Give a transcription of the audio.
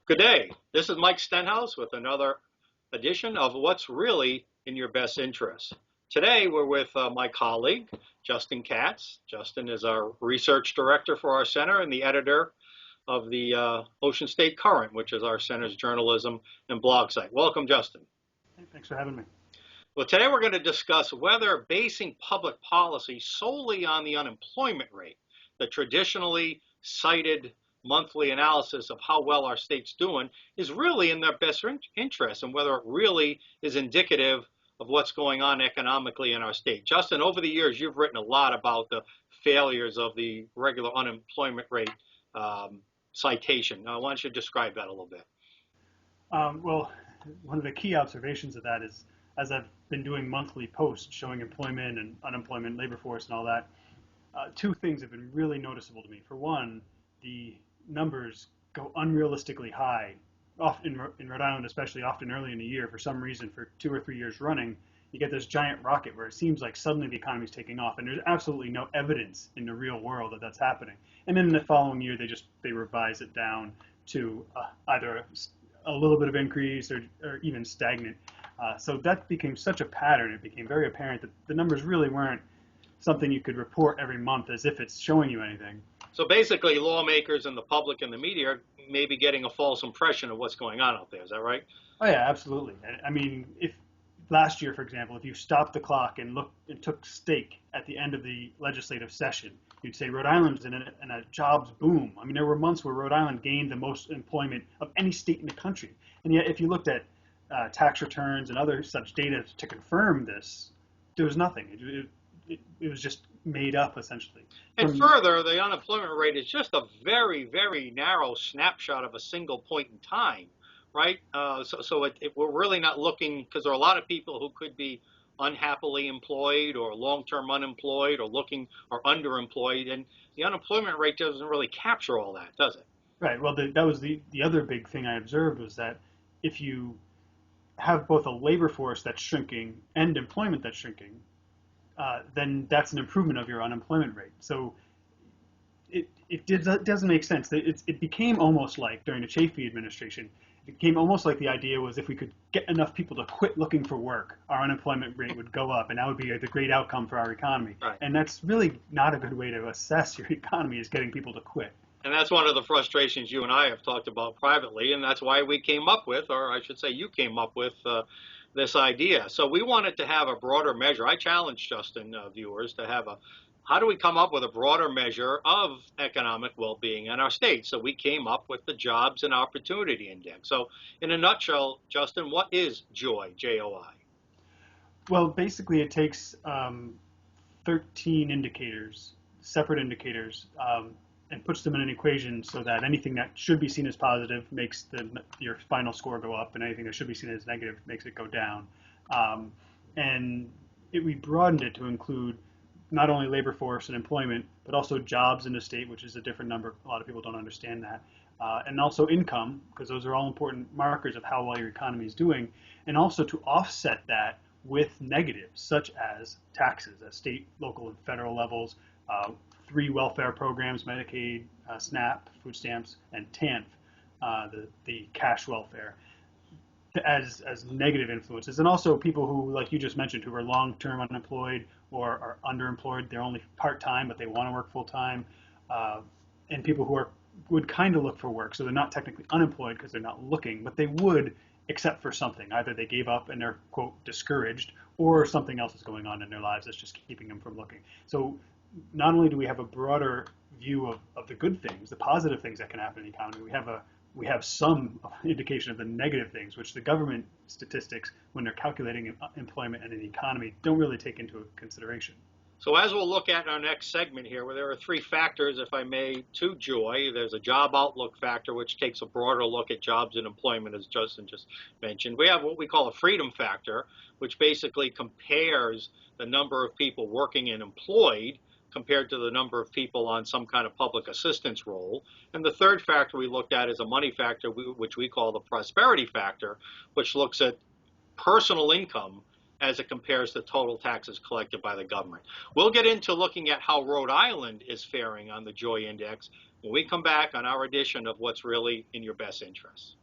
Good day. This is Mike Stenhouse with another edition of What's Really in Your Best Interest. Today we're with my colleague, Justin Katz. Justin is our research director for our center and the editor of the Ocean State Current, which is our center's journalism and blog site. Welcome, Justin. Hey, thanks for having me. Well, today we're going to discuss whether basing public policy solely on the unemployment rate, the traditionally cited monthly analysis of how well our state's doing, is really in their best interest, and whether it really is indicative of what's going on economically in our state. Justin, over the years, you've written a lot about the failures of the regular unemployment rate citation. Now, why don't you describe that a little bit? Well, one of the key observations of that is, as I've been doing monthly posts showing employment and unemployment, labor force and all that, two things have been really noticeable to me. For one, the numbers go unrealistically high, often in Rhode Island, especially often early in the year. For some reason, for 2 or 3 years running, you get this giant rocket where it seems like suddenly the economy is taking off, and there's absolutely no evidence in the real world that that's happening. And then in the following year, they revise it down to either a little bit of increase or even stagnant. So that became such a pattern. It became very apparent that the numbers really weren't something you could report every month as if it's showing you anything. So basically, lawmakers and the public and the media are maybe getting a false impression of what's going on out there. Is that right? Oh yeah, absolutely. I mean, if last year, for example, if you stopped the clock and looked and took stake at the end of the legislative session, you'd say Rhode Island's in a jobs boom. I mean, there were months where Rhode Island gained the most employment of any state in the country. And yet, if you looked at tax returns and other such data to confirm this, there was nothing. It was just made up, essentially. And further, the unemployment rate is just a very, very narrow snapshot of a single point in time, right? We're really not looking, because there are a lot of people who could be unhappily employed or long-term unemployed or looking or underemployed, and the unemployment rate doesn't really capture all that, does it? Right. Well, that was the other big thing I observed, was that if you have both a labor force that's shrinking and employment that's shrinking, then that's an improvement of your unemployment rate. So it doesn't make sense. It became almost like, during the Chafee administration, it became almost like the idea was if we could get enough people to quit looking for work, our unemployment rate would go up, and that would be the great outcome for our economy. Right. And that's really not a good way to assess your economy, is getting people to quit. And that's one of the frustrations you and I have talked about privately, and that's why we came up with, or I should say you came up with, this idea. So we wanted to have a broader measure. I challenged Justin, viewers, to have how do we come up with a broader measure of economic well-being in our state? So we came up with the Jobs and Opportunity Index. So in a nutshell, Justin, what is JOI, J-O-I? Well, basically it takes 13 indicators, separate indicators, and puts them in an equation so that anything that should be seen as positive makes your final score go up, and anything that should be seen as negative makes it go down. We broadened it to include not only labor force and employment, but also jobs in the state, which is a different number. A lot of people don't understand that. And also income, because those are all important markers of how well your economy is doing, and also to offset that with negatives, such as taxes at state, local, and federal levels, 3 welfare programs, Medicaid, SNAP, food stamps, and TANF, the cash welfare, as negative influences. And also people who, like you just mentioned, who are long-term unemployed or are underemployed. They're only part-time, but they want to work full-time. And people who would kind of look for work. So they're not technically unemployed because they're not looking, but they would, except for something. Either they gave up and they're, quote, discouraged, or something else is going on in their lives that's just keeping them from looking. So not only do we have a broader view of the good things, the positive things that can happen in the economy, we have some indication of the negative things, which the government statistics, when they're calculating employment and the economy, don't really take into consideration. So as we'll look at in our next segment here, where there are 3 factors, if I may, to JOI. There's a job outlook factor, which takes a broader look at jobs and employment, as Justin just mentioned. We have what we call a freedom factor, which basically compares the number of people working and employed compared to the number of people on some kind of public assistance role. And the third factor we looked at is a money factor, which we call the prosperity factor, which looks at personal income as it compares to total taxes collected by the government. We'll get into looking at how Rhode Island is faring on the Joy Index when we come back on our edition of What's Really in Your Best Interests.